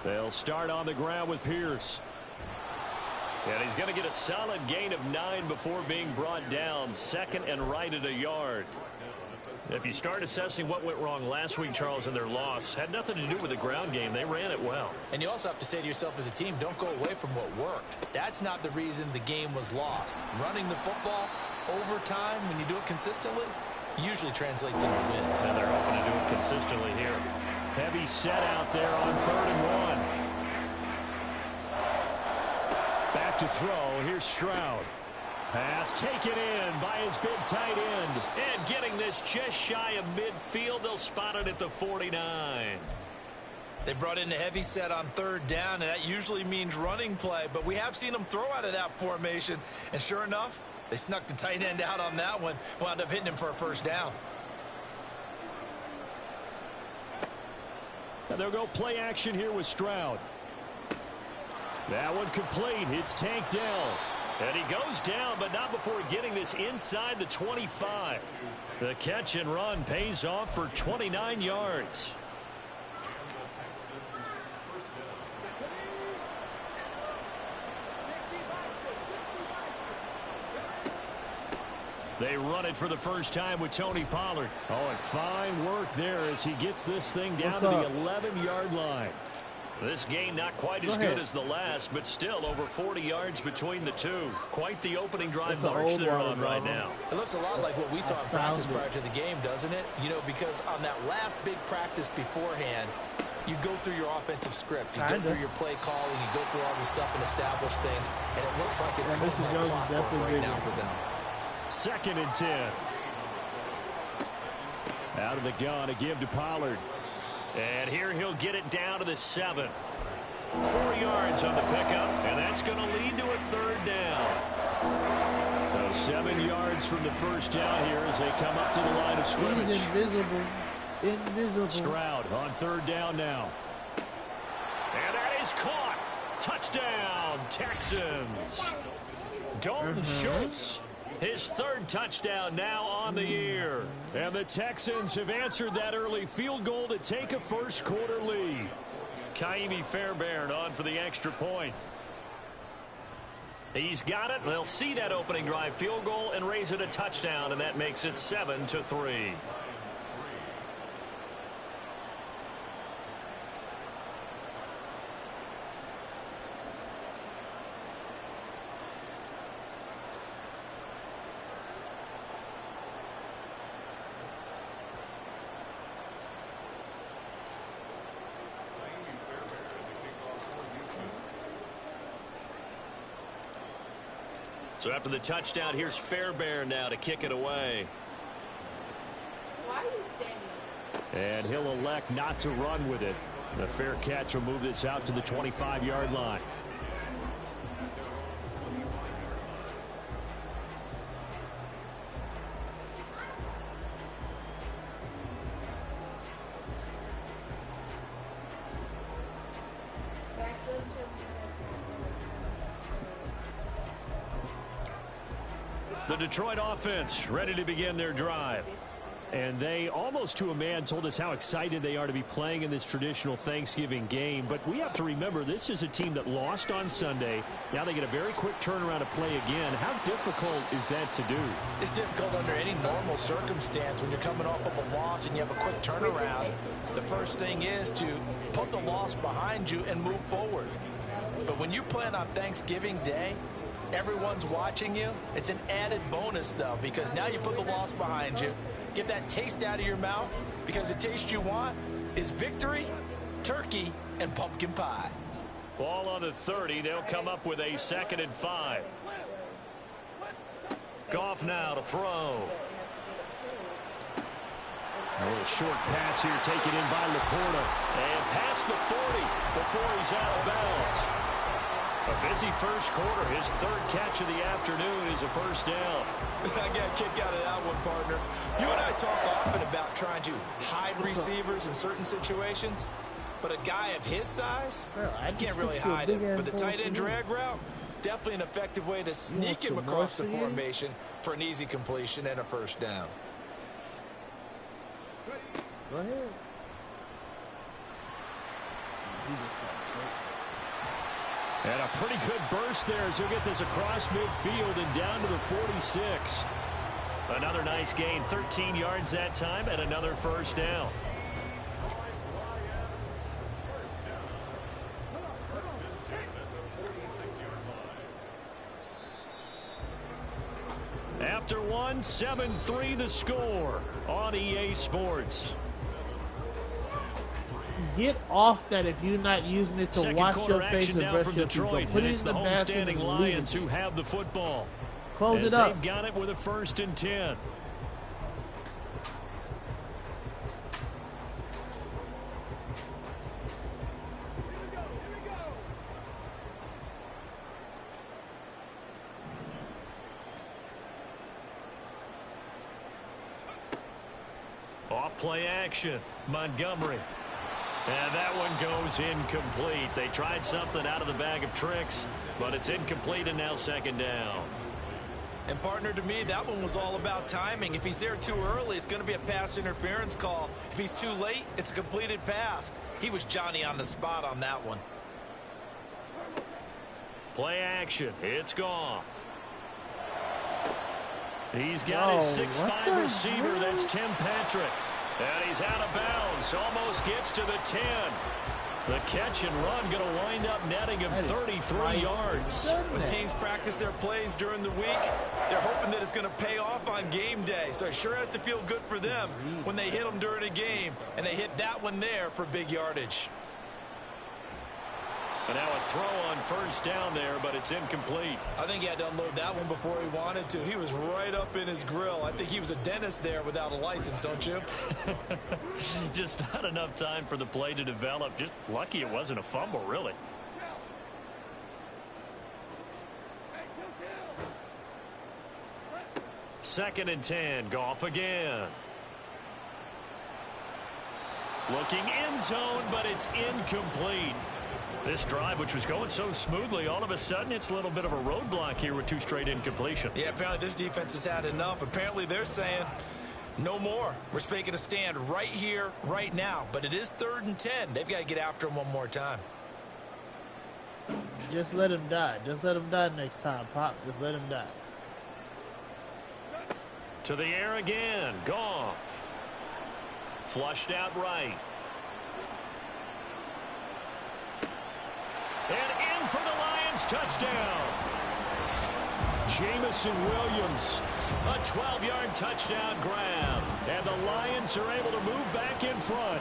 They'll start on the ground with Pierce. And he's going to get a solid gain of 9 before being brought down. Second and right at a yard. If you start assessing what went wrong last week, Charles, in their loss, had nothing to do with the ground game. They ran it well. And you also have to say to yourself as a team, don't go away from what worked. That's not the reason the game was lost. Running the football over time, when you do it consistently, usually translates into wins. And they're hoping to do it consistently here. Heavy set out there on 3rd and 1. Back to throw. Here's Stroud. Pass taken in by his big tight end. And getting this just shy of midfield. They'll spot it at the 49. They brought in a heavy set on 3rd down, and that usually means running play. But we have seen them throw out of that formation. And sure enough, they snuck the tight end out on that one. Wound up hitting him for a 1st down. And they'll go play action here with Stroud. That one complete. It's Tank Dell. And he goes down, but not before getting this inside the 25. The catch and run pays off for 29 yards. They run it for the first time with Tony Pollard. Oh, and fine work there as he gets this thing down to the 11-yard line. This game not quite as good as the last, but still over 40 yards between the two. Quite the opening drive march they're on right now. It looks a lot like what we saw in practice prior to the game, doesn't it? You know, because on that last big practice beforehand, you go through your offensive script. You go through your play calling. You go through all this stuff and establish things. And it looks like it's going like clockwork right now for them. 2nd and 10. Out of the gun to give to Pollard. And here he'll get it down to the 7. 4 yards on the pickup, and that's going to lead to a 3rd down. So 7 yards from the 1st down here as they come up to the line of scrimmage. He's invisible. Stroud on 3rd down now. And that is caught. Touchdown, Texans. Dalton Schultz. His 3rd touchdown now on the year. And the Texans have answered that early field goal to take a first-quarter lead. Kaimi Fairbairn on for the extra point. He's got it. They'll see that opening drive field goal and raise it a touchdown, and that makes it 7-3. So after the touchdown, here's Fairbairn now to kick it away. Why are you standing? And he'll elect not to run with it. The fair catch will move this out to the 25-yard line. The Detroit offense ready to begin their drive. And they, almost to a man, told us how excited they are to be playing in this traditional Thanksgiving game. But we have to remember, this is a team that lost on Sunday. Now they get a very quick turnaround to play again. How difficult is that to do? It's difficult under any normal circumstance when you're coming off of a loss and you have a quick turnaround. The first thing is to put the loss behind you and move forward. But when you plan on Thanksgiving Day, everyone's watching you. It's an added bonus, though, because now you put the loss behind you. Get that taste out of your mouth, because the taste you want is victory, turkey, and pumpkin pie. Ball on the 30. They'll come up with a 2nd and 5. Goff now to throw. A little short pass here taken in by Laporta. And past the 40 before he's out of bounds. A busy first quarter. His 3rd catch of the afternoon is a 1st down. I got a kick out of that one, partner. You and I talk often about trying to hide receivers in certain situations. But a guy of his size, can't really hide him. But the tight end drag route, definitely an effective way to sneak him across the formation for an easy completion and a 1st down. Go ahead. And a pretty good burst there as he'll get this across midfield and down to the 46. Another nice gain, 13 yards that time, and another first down. After one, 7-3 the score on EA Sports. Get off that if you're not using it to Second wash quarter your face action and now brush from your teeth. Detroit, Put and it it's in the the bathroom homestanding and leave Lions it. who have the football. Close As it up. they've got it with a 1st and 10. Off play action, Montgomery. And that one goes incomplete. They tried something out of the bag of tricks, but it's incomplete and now 2nd down. And partner, to me, that one was all about timing. If he's there too early, it's going to be a pass interference call. If he's too late, it's a completed pass. He was Johnny on the spot on that one. Play action. It's Goff. He's got his 6'5" receiver. That's Tim Patrick. And he's out of bounds. Almost gets to the 10. The catch and run going to wind up netting him 33 yards. When teams practice their plays during the week, they're hoping that it's going to pay off on game day. So it sure has to feel good for them when they hit them during a game. And they hit that one there for big yardage. And now a throw on 1st down there, but it's incomplete. I think he had to unload that one before he wanted to. He was right up in his grill. I think he was a dentist there without a license, don't you? Just not enough time for the play to develop. Just lucky it wasn't a fumble, really. Second and 10. Goff again. Looking end zone, but it's incomplete. This drive, which was going so smoothly, all of a sudden it's a little bit of a roadblock here with 2 straight incompletions. Yeah, apparently this defense has had enough. Apparently they're saying no more. We're making a stand right here, right now. But it is 3rd and 10. They've got to get after him one more time. Just let him die. Just let him die next time, Pop. Just let him die. To the air again. Goff. Flushed out right. And in for the Lions, touchdown. Jamison Williams, a 12-yard touchdown grab. And the Lions are able to move back in front.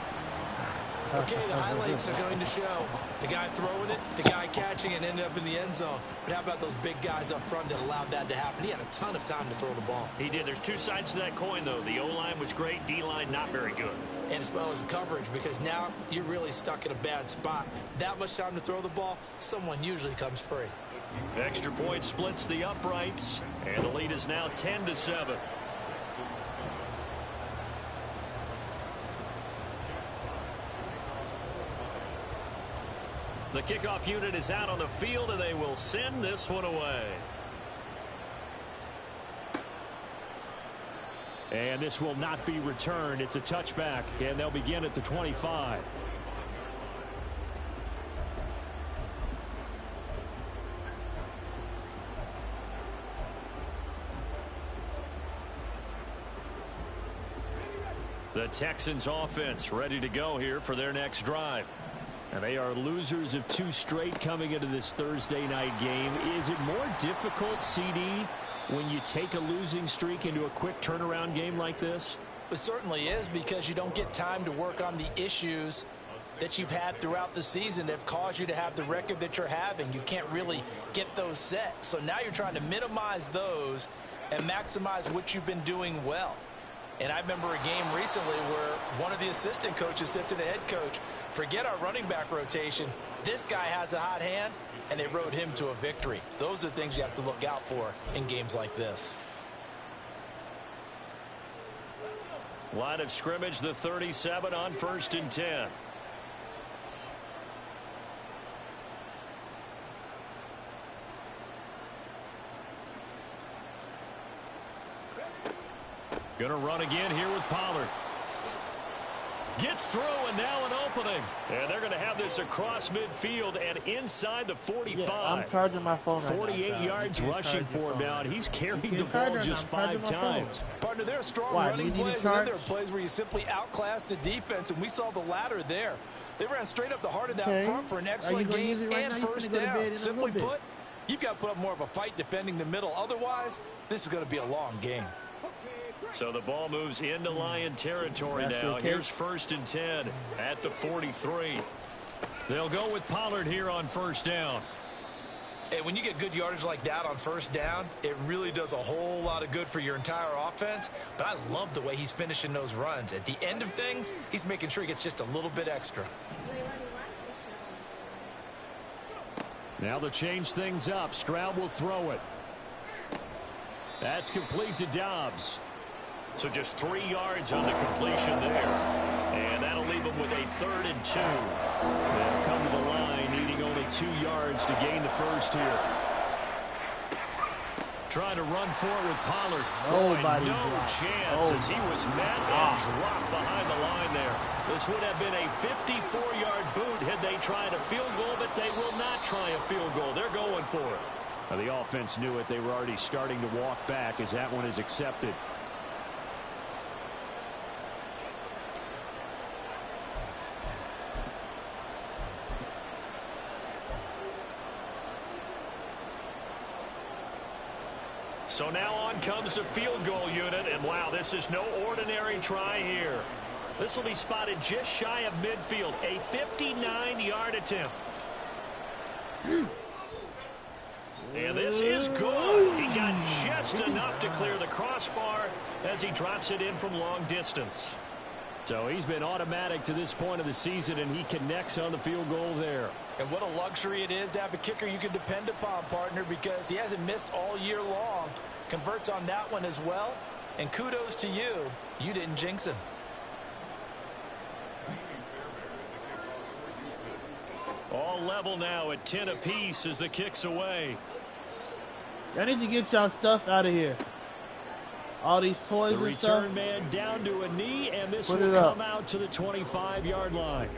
Okay, the highlights are going to show the guy throwing it, the guy catching it, ended up in the end zone. But how about those big guys up front that allowed that to happen? He had a ton of time to throw the ball. He did. There's 2 sides to that coin, though. The O-line was great, D-line not very good. And as well as coverage, because now you're really stuck in a bad spot. That much time to throw the ball, someone usually comes free. Extra point splits the uprights, and the lead is now 10-7. The kickoff unit is out on the field, and they will send this one away. And this will not be returned. It's a touchback, and they'll begin at the 25. The Texans offense ready to go here for their next drive. And they are losers of 2 straight coming into this Thursday night game. Is it more difficult, CD, when you take a losing streak into a quick turnaround game like this? It certainly is, because you don't get time to work on the issues that you've had throughout the season that have caused you to have the record that you're having. You can't really get those set. So now you're trying to minimize those and maximize what you've been doing well. And I remember a game recently where one of the assistant coaches said to the head coach, forget our running back rotation. This guy has a hot hand, and they rode him to a victory. Those are things you have to look out for in games like this. Line of scrimmage, the 37 on 1st and 10. Going to run again here with Pollard. Gets through, and now an opening. And they're going to have this across midfield and inside the 45. Yeah, I'm charging my phone right 48 now, yards rushing for him now, and he's carried the ball just 5 times. Partner, there are strong running plays, and then there are plays where you simply outclass the defense, and we saw the latter there. They ran straight up the heart of that front for an excellent game and first down. Simply put, you've got to put up more of a fight defending the middle. Otherwise, this is going to be a long game. So the ball moves into Lion territory now. Here's 1st and 10 at the 43. They'll go with Pollard here on first down. Hey, when you get good yardage like that on first down, it really does a whole lot of good for your entire offense. But I love the way he's finishing those runs. At the end of things, he's making sure he gets just a little bit extra. Now to change things up, Stroud will throw it. That's complete to Dobbs. So just 3 yards on the completion there. And that'll leave them with a 3rd and 2. They'll come to the line, needing only 2 yards to gain the first here. Trying to run for it with Pollard. No chance as he was met and dropped behind the line there. This would have been a 54-yard boot had they tried a field goal, but they will not try a field goal. They're going for it. Now, the offense knew it. They were already starting to walk back as that one is accepted. So now on comes the field goal unit, and wow, this is no ordinary try here. This will be spotted just shy of midfield, a 59-yard attempt. And this is good. He got just enough to clear the crossbar as he drops it in from long distance. So he's been automatic to this point of the season, and he connects on the field goal there. And what a luxury it is to have a kicker you can depend upon, partner, because he hasn't missed all year long. Converts on that one as well. And kudos to you. You didn't jinx him. All level now at 10 apiece as the kick's away. I need to get y'all stuff out of here. All these toys and stuff. The return man down to a knee, and this will come out to the 25-yard line.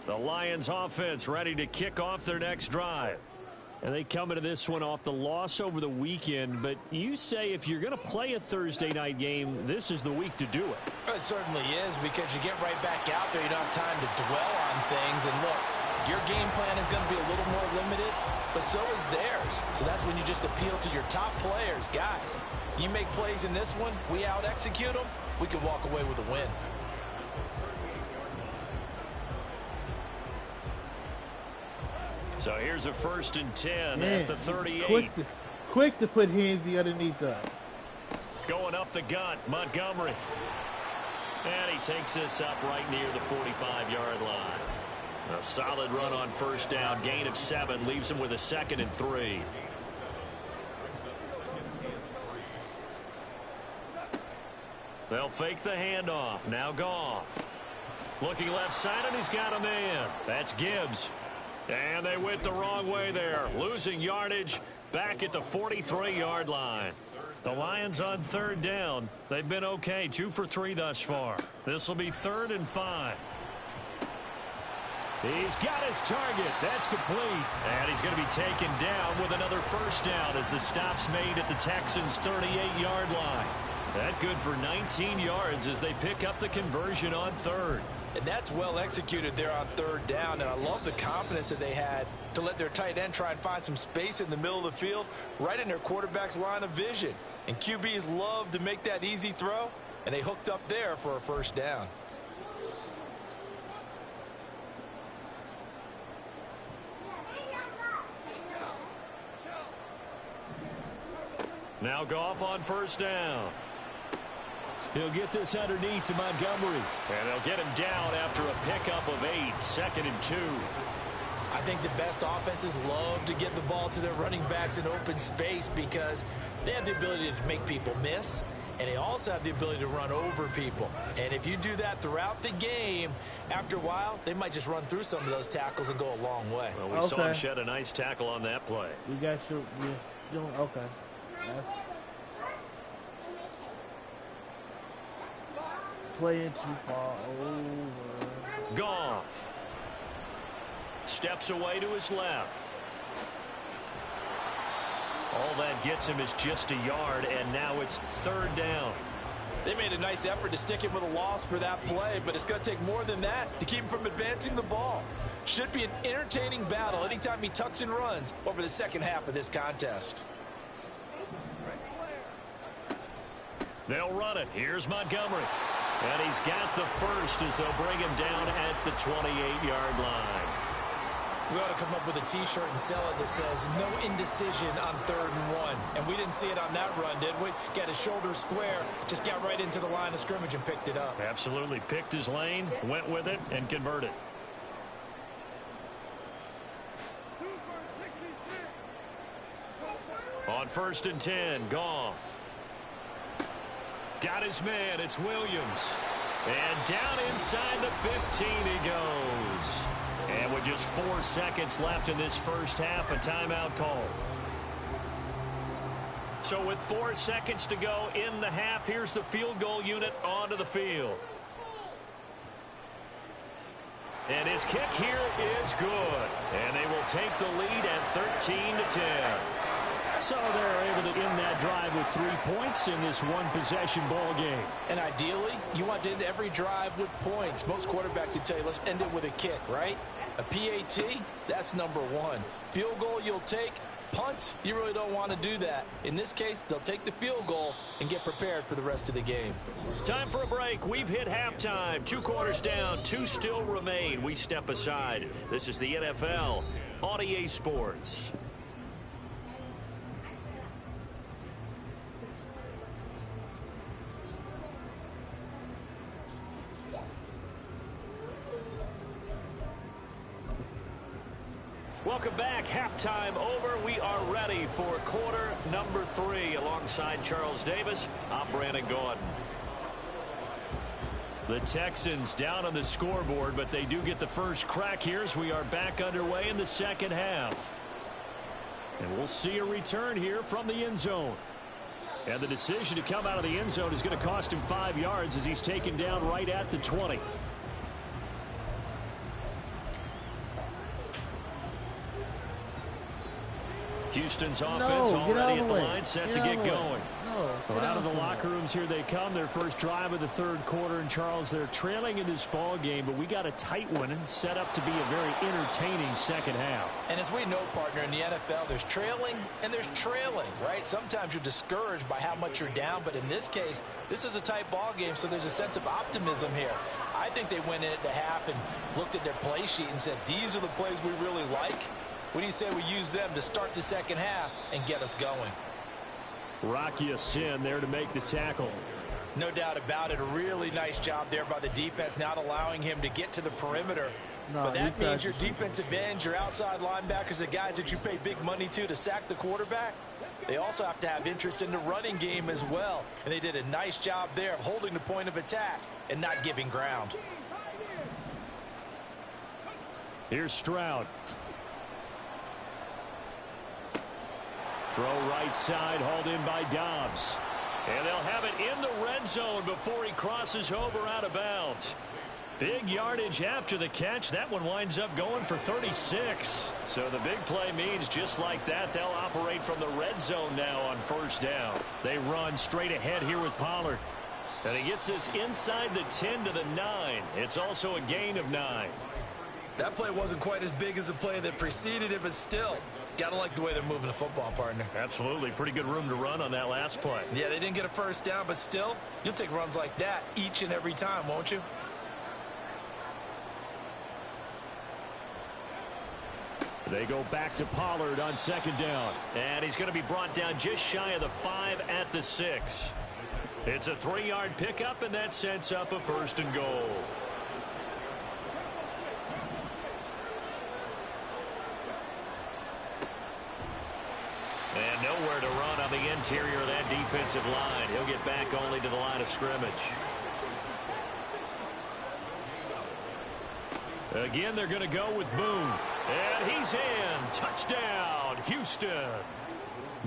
The Lions offense ready to kick off their next drive. And they come into this one off the loss over the weekend. But you say if you're going to play a Thursday night game, this is the week to do it. It certainly is, because you get right back out there. You don't have time to dwell on things. And look, your game plan is going to be a little more limited, but so is theirs. So that's when you just appeal to your top players. Guys, you make plays in this one, we out-execute them, we can walk away with a win. So here's a 1st and 10 at the 38. Quick to put Hensy underneath that. Going up the gut, Montgomery. And he takes this up right near the 45-yard line. A solid run on first down. Gain of 7 leaves him with a 2nd and 3. They'll fake the handoff. Now Goff. Looking left side, and he's got a man. That's Gibbs. And they went the wrong way there. Losing yardage back at the 43-yard line. The Lions on 3rd down. They've been okay. 2 for 3 thus far. This will be 3rd and 5. He's got his target. That's complete. And he's going to be taken down with another first down as the stop's made at the Texans' 38-yard line. That good for 19 yards as they pick up the conversion on 3rd. And that's well executed there on 3rd down. And I love the confidence that they had to let their tight end try and find some space in the middle of the field, right in their quarterback's line of vision. And QBs love to make that easy throw, and they hooked up there for a first down. Now Goff on first down. He'll get this underneath to Montgomery. And they'll get him down after a pickup of 8. 2nd and 2. I think the best offenses love to get the ball to their running backs in open space because they have the ability to make people miss. and they also have the ability to run over people. And if you do that throughout the game, after a while, they might just run through some of those tackles and go a long way. Well, we saw him shed a nice tackle on that play. You got your, okay. Playing too far over. Goff steps away to his left. All that gets him is just a yard, and now it's 3rd down. They made a nice effort to stick him with a loss for that play, but it's going to take more than that to keep him from advancing the ball. Should be an entertaining battle anytime he tucks and runs over the second half of this contest. They'll run it. Here's Montgomery. And he's got the first as they'll bring him down at the 28-yard line. We ought to come up with a T-shirt and sell it that says no indecision on 3rd and 1. And we didn't see it on that run, did we? Got his shoulder square, just got right into the line of scrimmage and picked it up. Absolutely. Picked his lane, went with it, and converted. On 1st and 10, Goff. Got his man. It's Williams. And down inside the 15 he goes. And with just 4 seconds left in this first half, a timeout called. So with 4 seconds to go in the half, here's the field goal unit onto the field. And his kick here is good. And they will take the lead at 13-10. So they're able to end that drive with 3 points in this one-possession ball game. And ideally, you want to end every drive with points. Most quarterbacks would tell you, let's end it with a kick, right? A PAT, that's number 1. Field goal you'll take. Punts, you really don't want to do that. In this case, they'll take the field goal and get prepared for the rest of the game. Time for a break. We've hit halftime. 2 quarters down, 2 still remain. We step aside. This is the NFL on EA Sports. Welcome back. Halftime over. We are ready for quarter number 3. Alongside Charles Davis, I'm Brandon Gordon. The Texans down on the scoreboard, but they do get the first crack here as we are back underway in the second half. And we'll see a return here from the end zone. And the decision to come out of the end zone is going to cost him 5 yards as he's taken down right at the 20. Houston's offense already at the line, set to get going. Well, out of the locker rooms here they come. Their first drive of the 3rd quarter. And Charles, they're trailing in this ball game, but we got a tight one and set up to be a very entertaining second half. And as we know, partner, in the NFL, there's trailing and there's trailing, right? Sometimes you're discouraged by how much you're down, but in this case, this is a tight ball game, so there's a sense of optimism here. I think they went in at the half and looked at their play sheet and said, these are the plays we really like. What do you say we use them to start the second half and get us going? Rocky Sin there to make the tackle. No doubt about it. A really nice job there by the defense, not allowing him to get to the perimeter. But that means your defensive ends, your outside linebackers, the guys that you pay big money to sack the quarterback, they also have to have interest in the running game as well. And they did a nice job there of holding the point of attack and not giving ground. Here's Stroud. Throw right side, hauled in by Dobbs. And they'll have it in the red zone before he crosses over out of bounds. Big yardage after the catch. That one winds up going for 36. So the big play means just like that, they'll operate from the red zone now on 1st down. They run straight ahead here with Pollard. And he gets this inside the 10 to the 9. It's also a gain of 9. That play wasn't quite as big as the play that preceded it, but still, got to like the way they're moving the football, partner. Absolutely. Pretty good room to run on that last play. Yeah, they didn't get a first down, but still, you'll take runs like that each and every time, won't you? They go back to Pollard on 2nd down. And he's going to be brought down just shy of the 5 at the 6. It's a 3-yard pickup, and that sets up a 1st and goal. And nowhere to run on the interior of that defensive line. He'll get back only to the line of scrimmage. Again, they're going to go with Boone. And he's in. Touchdown, Houston.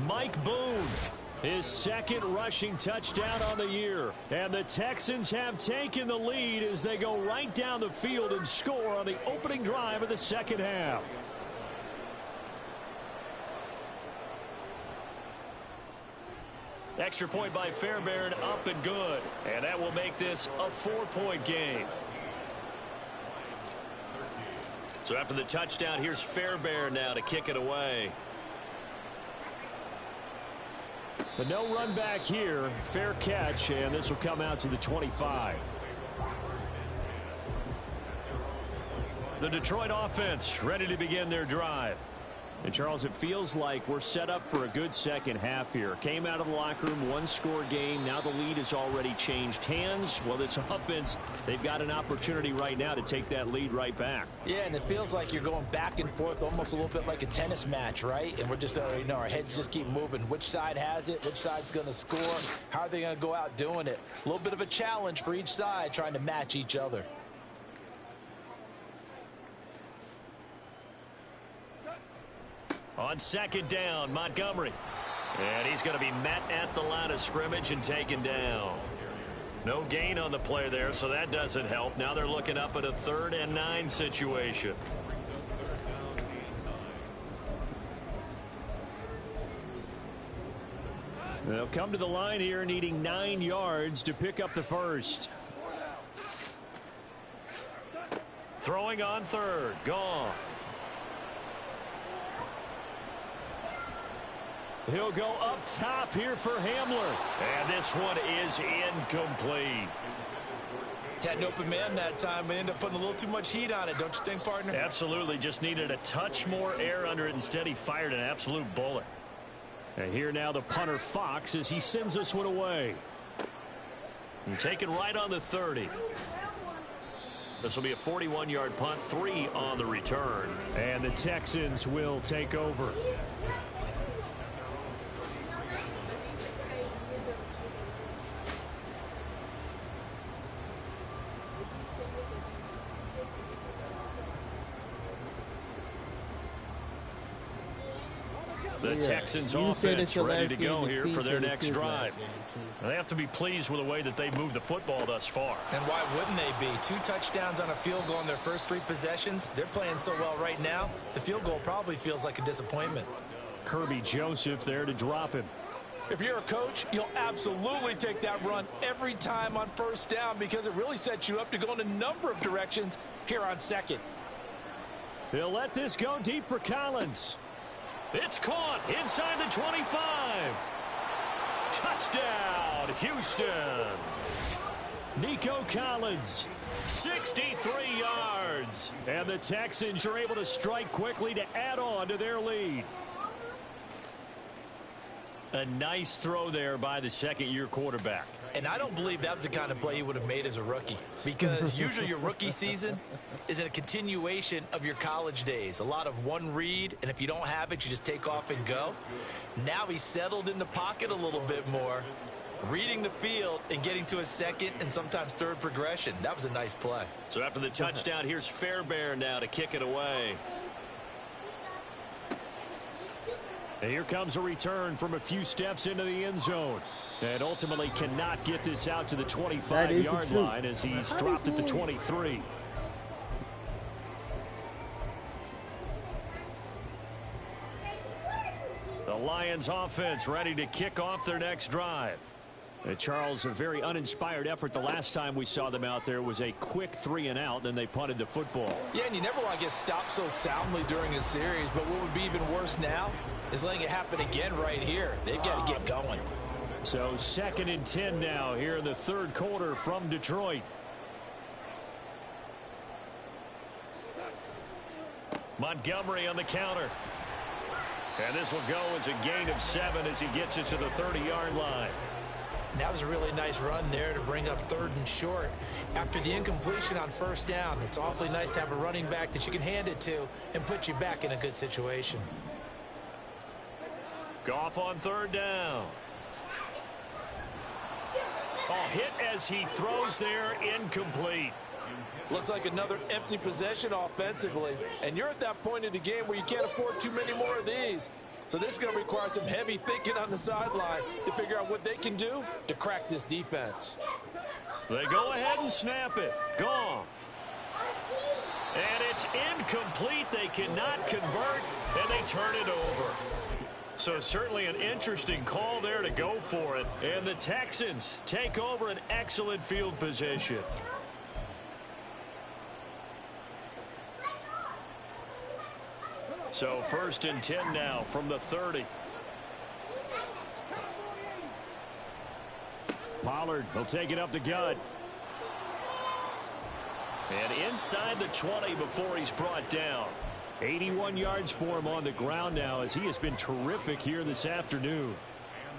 Mike Boone, his second rushing touchdown on the year. And the Texans have taken the lead as they go right down the field and score on the opening drive of the second half. Extra point by Fairbairn, up and good. And that will make this a 4-point game. So after the touchdown, here's Fairbairn now to kick it away. But no run back here. Fair catch, and this will come out to the 25. The Detroit offense ready to begin their drive. And, Charles, it feels like we're set up for a good second half here. Came out of the locker room, one-score game. Now the lead has already changed hands. Well, this offense, they've got an opportunity right now to take that lead right back. Yeah, and it feels like you're going back and forth almost a little bit like a tennis match, right? And we're just, our heads just keep moving. Which side has it? Which side's going to score? How are they going to go out doing it? A little bit of a challenge for each side trying to match each other. On second down, Montgomery. And he's going to be met at the line of scrimmage and taken down. No gain on the play there, so that doesn't help. Now they're looking up at a 3rd and 9 situation. They'll come to the line here needing 9 yards to pick up the first. Throwing on 3rd, Goff. He'll go up top here for Hamler. And this one is incomplete. Had an open man that time, but ended up putting a little too much heat on it, don't you think, partner? Absolutely. Just needed a touch more air under it. Instead, he fired an absolute bullet. And here now the punter, Fox, as he sends this one away. And taken right on the 30. This will be a 41-yard punt, 3 on the return. And the Texans will take over. The Texans offense ready to go here for their next drive. They have to be pleased with the way that they moved the football thus far. And why wouldn't they be? 2 touchdowns on a field goal in their first 3 possessions. They're playing so well right now, the field goal probably feels like a disappointment. Kirby Joseph there to drop him. If you're a coach, you'll absolutely take that run every time on first down because it really sets you up to go in a number of directions here on second. He'll let this go deep for Collins. It's caught inside the 25. Touchdown, Houston. Nico Collins, 63 yards. And the Texans are able to strike quickly to add on to their lead. A nice throw there by the second-year quarterback. And I don't believe that was the kind of play he would have made as a rookie. Because usually your rookie season is in a continuation of your college days. A lot of one read, and if you don't have it, you just take off and go. Now he's settled in the pocket a little bit more, reading the field and getting to a second and sometimes third progression. That was a nice play. So after the touchdown, here's Fairbairn now to kick it away. And here comes a return from a few steps into the end zone. And ultimately cannot get this out to the 25-yard line as he's dropped at the 23. The Lions offense ready to kick off their next drive. And Charles, a very uninspired effort. The last time we saw them out there was a quick 3-and-out, then they punted the football. Yeah, and you never want to get stopped so soundly during a series, but what would be even worse now is letting it happen again right here. They've got to get going. So 2nd and 10 now here in the third quarter from Detroit. Montgomery on the counter. And this will go as a gain of 7 as he gets it to the 30-yard line. That was a really nice run there to bring up 3rd and short. After the incompletion on first down, it's awfully nice to have a running back that you can hand it to and put you back in a good situation. Goff on third down. Oh, hit as he throws there, incomplete. Looks like another empty possession offensively. And you're at that point in the game where you can't afford too many more of these. So this is going to require some heavy thinking on the sideline to figure out what they can do to crack this defense. They go ahead and snap it. Goff. And it's incomplete. They cannot convert, and they turn it over. So certainly an interesting call there to go for it. And the Texans take over an excellent field position. So 1st and 10 now from the 30. Pollard will take it up the gut. And inside the 20 before he's brought down. 81 yards for him on the ground now as he has been terrific here this afternoon.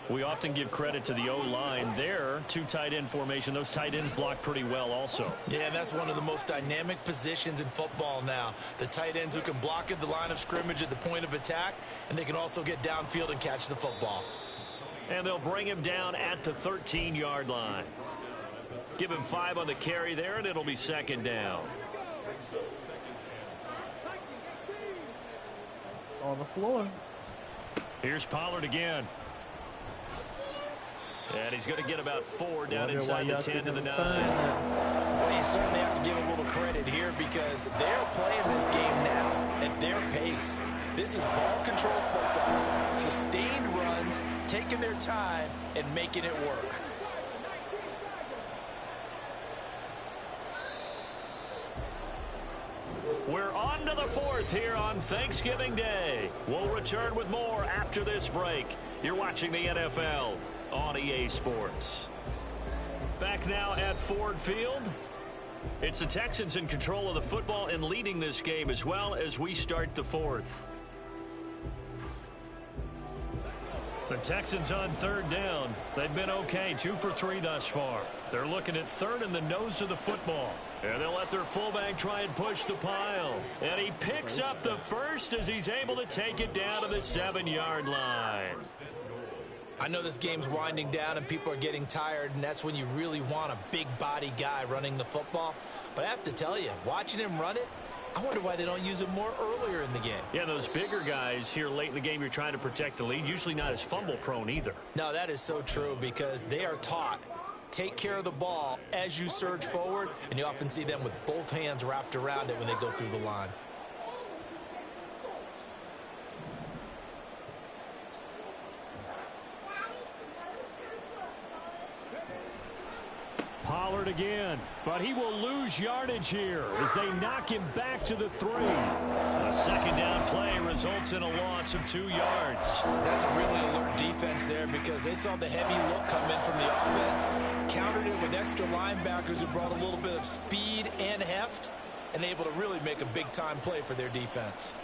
We often give credit to the O-line there. 2 tight end formation. Those tight ends block pretty well also. Yeah, that's one of the most dynamic positions in football now. The tight ends who can block at the line of scrimmage at the point of attack, and they can also get downfield and catch the football. And they'll bring him down at the 13-yard line. Give him 5 on the carry there, and it'll be 2nd down. On the floor. Here's Pollard again. And he's going to get about 4 down inside the 10 to the 9. Well, you certainly have to give a little credit here because they're playing this game now at their pace. This is ball control football. Sustained runs, taking their time, and making it work. We're on to the 4th here on Thanksgiving Day. We'll return with more after this break. You're watching the NFL on EA Sports. Back now at Ford Field. It's the Texans in control of the football and leading this game as well as we start the 4th. The Texans on 3rd down. They've been okay, 2 for 3 thus far. They're looking at 3rd and the nose of the football. And they'll let their fullback try and push the pile. And he picks up the first as he's able to take it down to the 7-yard line. I know this game's winding down and people are getting tired, and that's when you really want a big body guy running the football. But I have to tell you, watching him run it, I wonder why they don't use him more earlier in the game. Yeah, those bigger guys here late in the game, you're trying to protect the lead, usually not as fumble prone either. No, that is so true because they are taught. Take care of the ball as you surge forward, and you often see them with both hands wrapped around it when they go through the line. Pollard again, but he will lose yardage here as they knock him back to the 3. A 2nd down play results in a loss of 2 yards. That's a really alert defense there because they saw the heavy look come in from the offense, countered it with extra linebackers who brought a little bit of speed and heft, and able to really make a big-time play for their defense.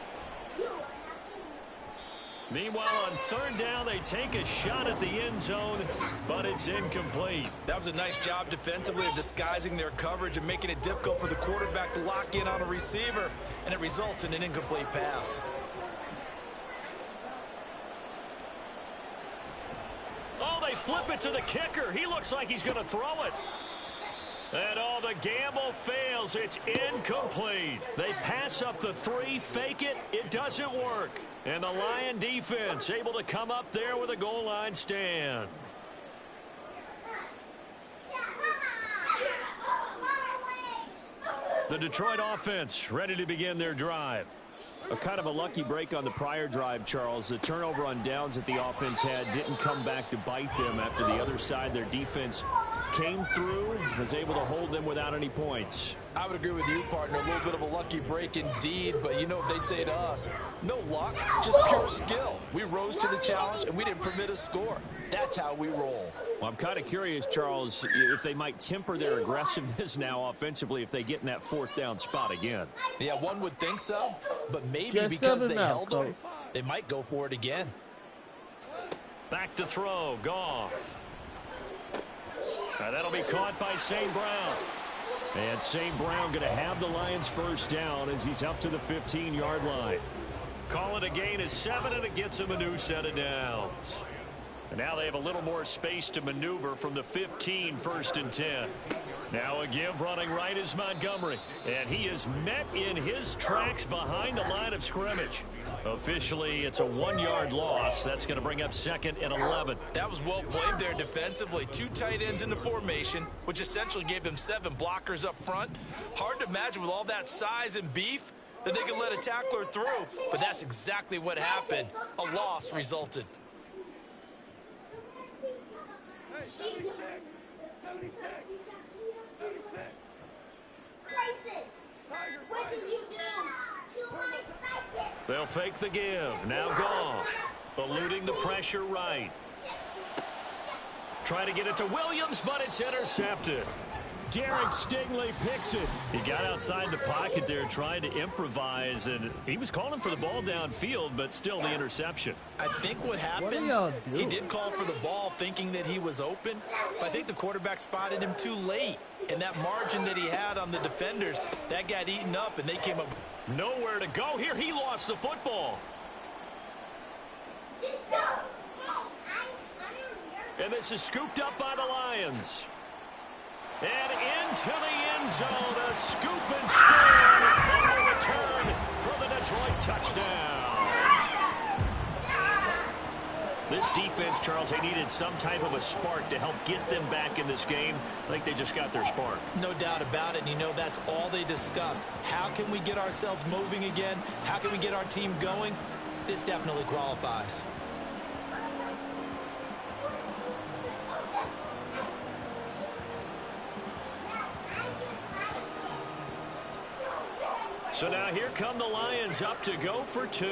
Meanwhile, on 3rd down, they take a shot at the end zone, but it's incomplete. That was a nice job defensively of disguising their coverage and making it difficult for the quarterback to lock in on a receiver, and it results in an incomplete pass. Oh, they flip it to the kicker. He looks like he's going to throw it. And all the gamble fails. It's incomplete. They pass up the 3, fake it. It doesn't work. And the Lion defense able to come up there with a goal line stand. The Detroit offense ready to begin their drive. A kind of a lucky break on the prior drive, Charles. The turnover on downs that the offense had didn't come back to bite them after the other side. Their defense came through, was able to hold them without any points. I would agree with you, partner. A little bit of a lucky break indeed, but you know what they'd say to us? No luck, just pure skill. We rose to the challenge, and we didn't permit a score. That's how we roll. Well, I'm kind of curious, Charles, if they might temper their aggressiveness now offensively if they get in that 4th down spot again. Yeah, one would think so, but maybe Just because they out, held them, they might go for it again. Back to throw, Goff. Now that'll be caught by St. Brown. And St. Brown going to have the Lions 1st down as he's up to the 15-yard line. Call it a gain of 7, and it gets him a new set of downs. And now they have a little more space to maneuver from the 15, 1st and 10. Now a give running right is Montgomery. And he is met in his tracks behind the line of scrimmage. Officially, it's a 1-yard loss. That's going to bring up 2nd and 11. That was well played there defensively. 2 tight ends in the formation, which essentially gave them 7 blockers up front. Hard to imagine with all that size and beef that they could let a tackler through. But that's exactly what happened. A loss resulted. They'll fake the give. Now Goff. Eluding the pressure right. Trying to get it to Williams, but it's intercepted. Derek Stingley picks it. He got outside the pocket there trying to improvise, and he was calling for the ball downfield, but still the interception. I think what happened, he did call for the ball thinking that he was open, but I think the quarterback spotted him too late. And that margin that he had on the defenders, that got eaten up, and they came up. Nowhere to go here. He lost the football. And this is scooped up by the Lions. And into the end zone, a scoop and score, a fumble return for the Detroit touchdown. This defense, Charles, they needed some type of a spark to help get them back in this game. I think they just got their spark. No doubt about it, and you know that's all they discussed. How can we get ourselves moving again? How can we get our team going? This definitely qualifies. So now here come the Lions up to go for 2.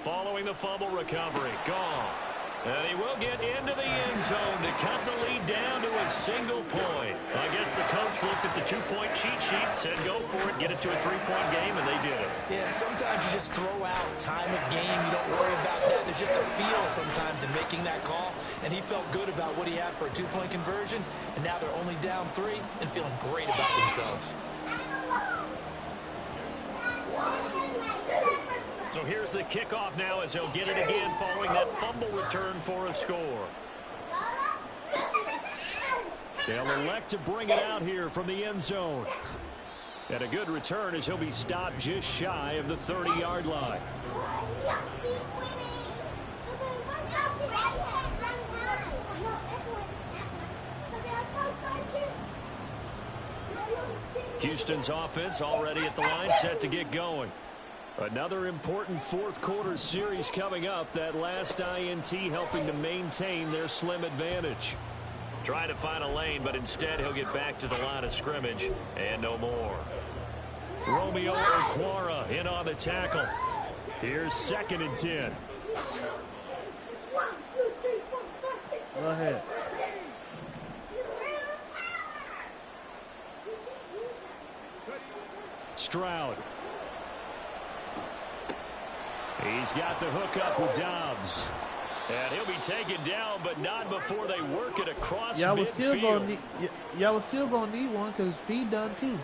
Following the fumble recovery, Goff. And he will get into the end zone to cut the lead down to a single point. I guess the coach looked at the 2-point cheat sheet, said go for it, get it to a 3-point game, and they did it. Yeah, and sometimes you just throw out time of game. You don't worry about that. There's just a feel sometimes in making that call, and he felt good about what he had for a 2-point conversion, and now they're only down 3 and feeling great about themselves. So here's the kickoff now as he'll get it again following that fumble return for a score. They'll elect to bring it out here from the end zone. And a good return as he'll be stopped just shy of the 30-yard line. Houston's offense already at the line, set to get going. Another important fourth-quarter series coming up. That last INT helping to maintain their slim advantage. Trying to find a lane, but instead he'll get back to the line of scrimmage and no more. Romeo Okwara in on the tackle. Here's 2nd and 10. Go ahead. Stroud. He's got the hook up with Dobbs. And he'll be taken down, but not before they work it across midfield. Y'all was still going to need one because feed done too.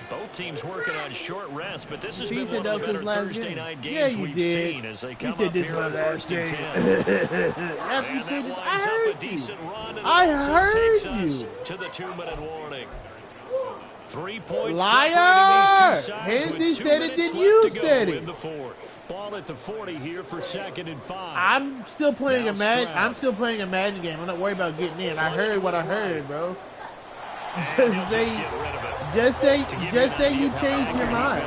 Both teams working on short rest, but this has been one of the better Thursday night games we've seen as they come up here on 1st and 10. And that winds up a decent run, and it also takes us to the 2-minute warning. 3 points Liar! separating these two sides with 2 said it, minutes then you left to said go it. in the 4th. Ball at the 40 here for 2nd and 5. I'm still playing now a Madden. Stroud. I'm still playing a Madden game. I'm not worried about getting in. I heard what I heard, bro. Just say you changed your mind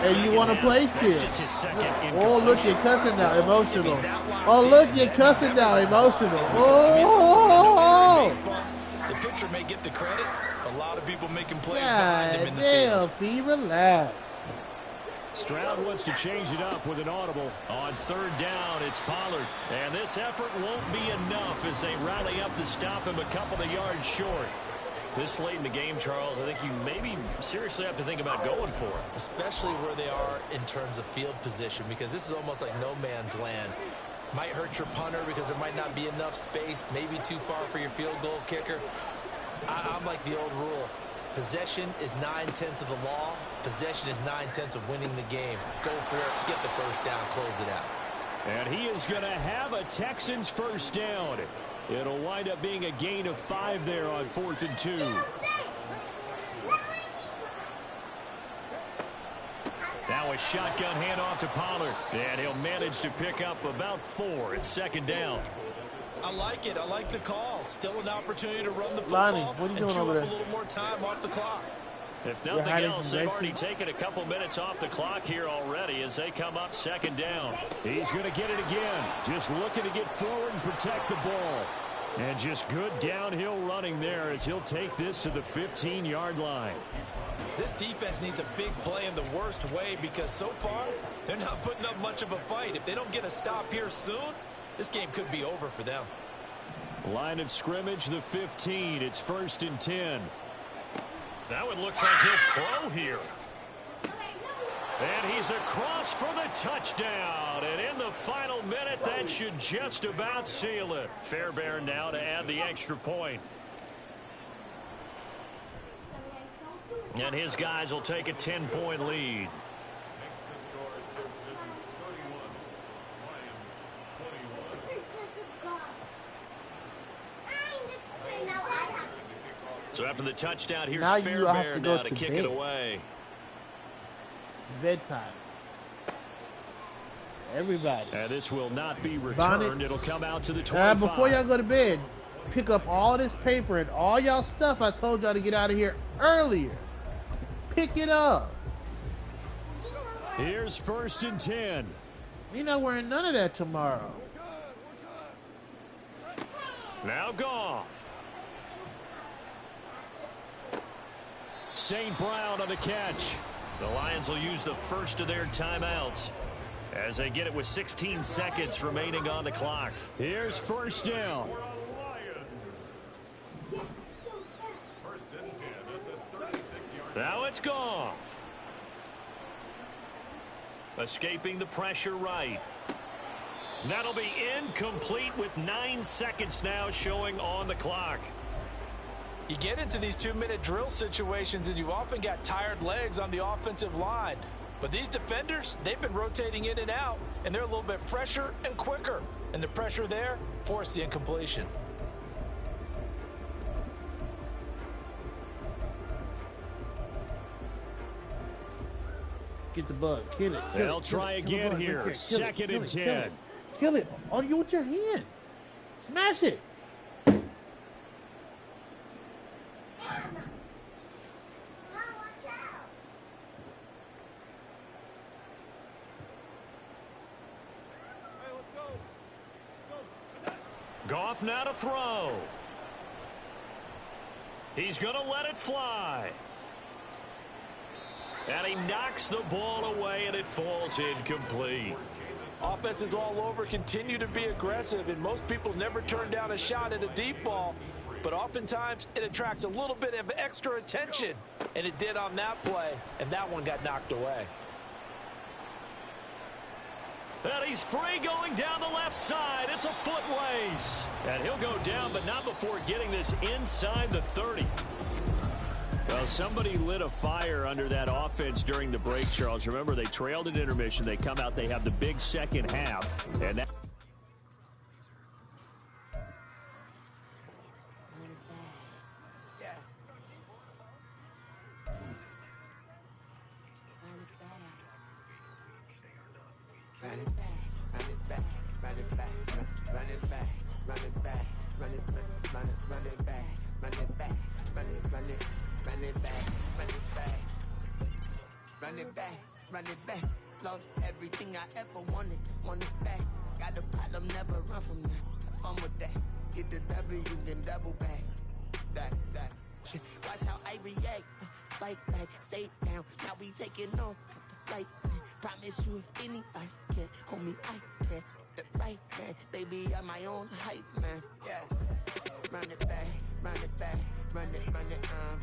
and you want to play still. Oh, look, you're cussing now, emotional. Oh, look, you're cussing now, emotional. Oh, the pitcher may get the credit. A lot of people making plays behind him in the field. damn, relax. Stroud wants to change it up with an audible. On 3rd down, it's Pollard. And this effort won't be enough as they rally up to stop him a couple of yards short. This late in the game, Charles, I think you maybe seriously have to think about going for it. Especially where they are in terms of field position, because this is almost like no man's land. Might hurt your punter because there might not be enough space, maybe too far for your field goal kicker. I'm like the old rule. Possession is 9/10 of the law. Possession is 9/10 of winning the game. Go for it. Get the first down. Close it out. And he is going to have a Texans first down. It'll wind up being a gain of 5 there on 4th and 2. Now a shotgun handoff to Pollard. And he'll manage to pick up about 4 at 2nd down. I like it. I like the call. Still an opportunity to run the Lonnie, football what are you and doing chew over up there? a little more time off the clock. If nothing else, they've already taken a couple minutes off the clock here already as they come up 2nd down. He's going to get it again. Just looking to get forward and protect the ball. And just good downhill running there as he'll take this to the 15-yard line. This defense needs a big play in the worst way because so far they're not putting up much of a fight. If they don't get a stop here soon, this game could be over for them. Line of scrimmage, the 15. It's 1st and 10. That one looks like he'll throw here. And he's across for the touchdown. And in the final minute, that should just about seal it. Fairbairn now to add the extra point. And his guys will take a 10-point lead. So after the touchdown, here's Fairbairn now to kick it away. It's bedtime. Everybody. And this will not be returned. It'll come out to the 25. Before y'all go to bed, pick up all this paper and all y'all stuff I told y'all to get out of here earlier. Pick it up. Here's 1st and 10. You're not wearing none of that tomorrow. Now Goff. St. Brown on the catch. The Lions will use the first of their timeouts as they get it with 16 seconds remaining on the clock. Here's 1st down. Now it's Goff. Escaping the pressure right. That'll be incomplete with 9 seconds now showing on the clock. You get into these 2-minute drill situations and you've often got tired legs on the offensive line. But these defenders, they've been rotating in and out, and they're a little bit fresher and quicker. And the pressure there forced the incompletion. Get the bug. Kill it. They'll try again here. 2nd and 10. Kill it. Oh, you with your hand. Smash it. Goff now to throw. He's going to let it fly. And he knocks the ball away, and it falls incomplete. Offenses all over continue to be aggressive, and most people never turn down a shot at a deep ball. But oftentimes, it attracts a little bit of extra attention. And it did on that play, and that one got knocked away. And he's free going down the left side. It's a foot race. And he'll go down, but not before getting this inside the 30. Well, somebody lit a fire under that offense during the break, Charles. Remember, they trailed at intermission. They come out, they have the big second half. And that Run it back, lost everything I ever wanted it back. Got a problem, never run from that. Have fun with that. Get the W, then double back. That. Shit. Watch how I react. Fight back, stay down. Now we taking on. Got the flight. Promise you if anybody can, homie, I can. The right man, baby, I'm my own hype man. Yeah. Run it back, run it back. Run it back,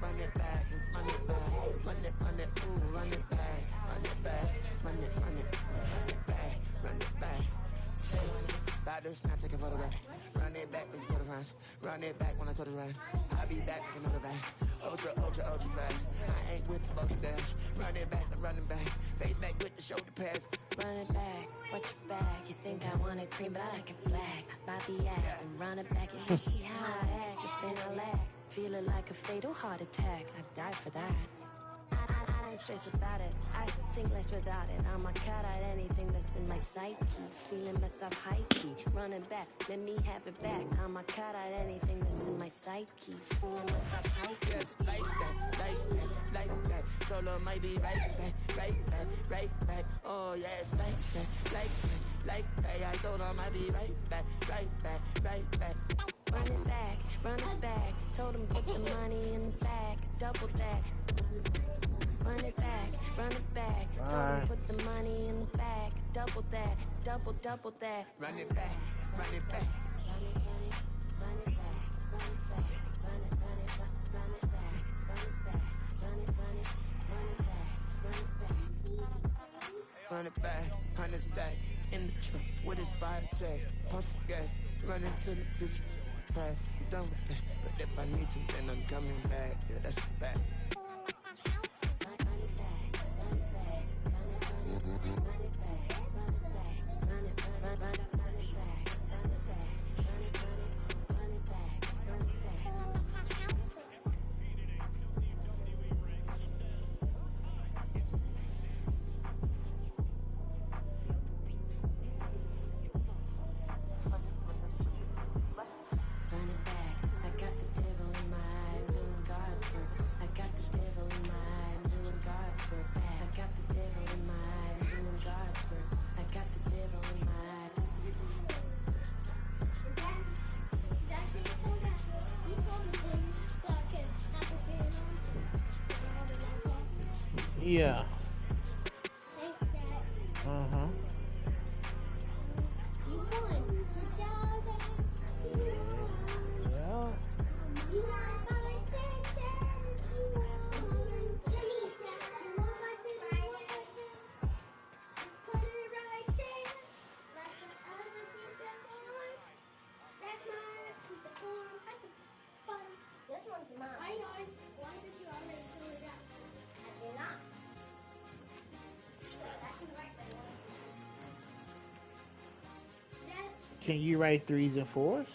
run it back, run it, ooh, run it back, run it back, run it back, run it back. About to snap, take a photograph. Run it back, make total rounds. Run it back when I total round. I'll be back, like another van. Ultra, ultra, ultra fast. I ain't with the bugger dash. Run it back, I'm running back. Face back with the shoulder pads. Run it back, watch your back. You think I want it cream, but I like it black. Bobby act and run it back, and you see how I act. Then I laugh, feeling like a fatal heart attack. I'd die for that. I ain't stressed about it. I think less without it. I'ma cut out anything that's in my psyche. Feeling myself high key. Running back, let me have it back. I'ma cut out anything that's in my psyche. Feeling myself high key. Yes, like that, like that, like that. Solo might be right back, right back, right back. Oh yes, like that, like that, like that. I told him I'd be right back, right back, right back. Run it back. Told him put the money in the bag. Double that. Run it back. Told him put the money in the bag. Double that. Double that. Run it back, run it back. Run it back. Run it back, 100 stack in the truck with a spot tag. Pump the gas, run into the future. Past, I'm done with that. But if I need to, then I'm coming back. Yeah, that's a fact. Yeah. Uh-huh. You won. Good job. Yeah. You won by 10 cents. You won. Give me that. You won by 10 cents. Just put it right there. Like the other pizza form. That's mine. Pizza form. That's the bottom. This one's mine. Why did you already fill it out? I did not. Can you write 3s and 4s?